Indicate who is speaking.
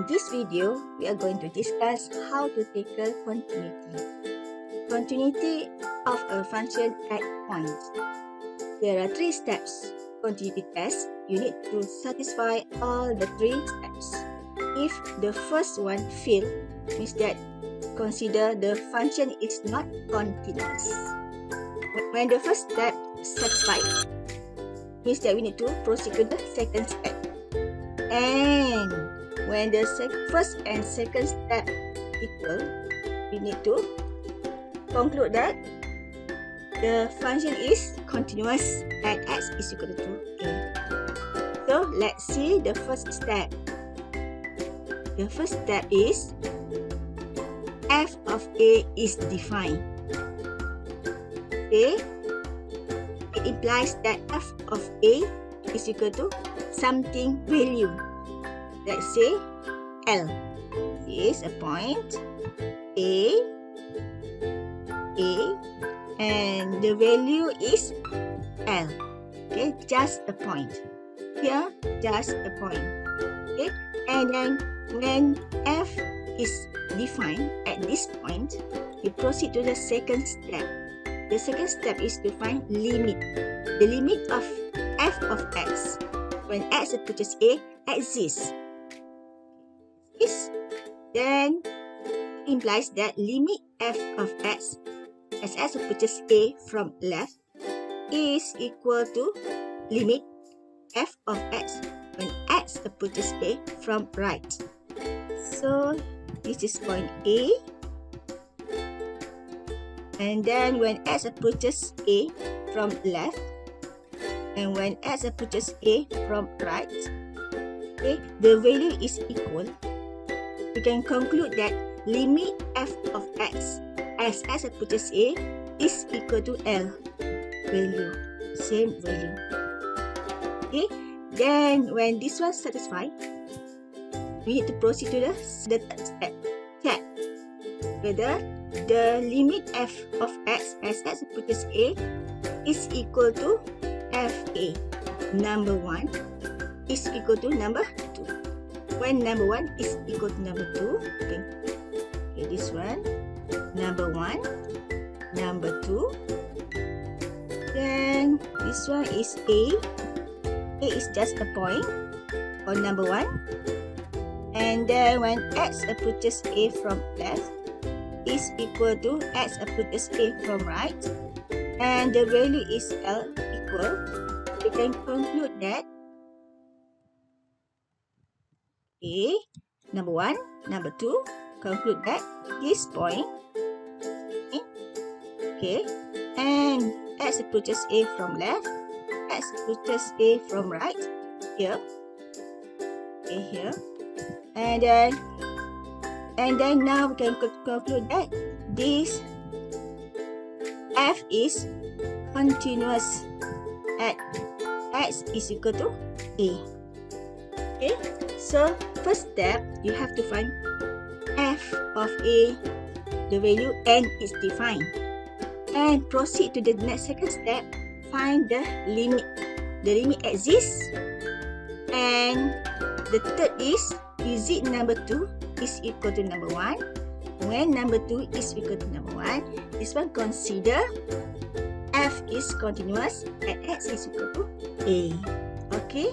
Speaker 1: this video, we are going to discuss how to tackle continuity. Continuity of a function at points. There are 3 steps. Continuity test, you need to satisfy all the 3 steps. If the first one fails, means that consider the function is not continuous. When the first step is satisfied, means that we need to proceed to the second step. And when the first and second step equal, we need to conclude that the function is continuous and x is equal to a. So let's see the first step. The first step is f of a is defined. Okay, it implies that f of a is equal to something value. Let's say L is a point A, and the value is L. Okay, just a point. Here, just a point. Okay, and then when f is defined at this point, we proceed to the second step. The second step is to find limit. The limit of f of x when x approaches a exists. Then implies that limit f of x as x approaches a from left is equal to limit f of x when x approaches a from right. So this is point A, and then when x approaches a from left and when x approaches a from right, okay, the value is equal. We can conclude that limit f of x as x approaches a is equal to L value, same value. Okay, then when this one satisfied, we need to proceed to the third step. Check whether the limit f of x as x approaches a is equal to fa. Number 1 is equal to number 2. When number 1 is equal to number 2, okay, this one, number 1, number 2, then this one is A is just a point on number 1, and then when x approaches a from left is equal to x approaches a from right, and the value is L equal, we can conclude that A, number 1, number 2, conclude that this point, okay, and x approaches a from left, x approaches a from right, here, okay, here, and then now we can conclude that this f is continuous at x is equal to a. Okay, so first step, you have to find f of a, the value n is defined, and proceed to the next second step, find the limit. The limit exists, and the third is it number 2 is equal to number 1? When number 2 is equal to number 1, this one consider f is continuous and x is equal to a. Okay.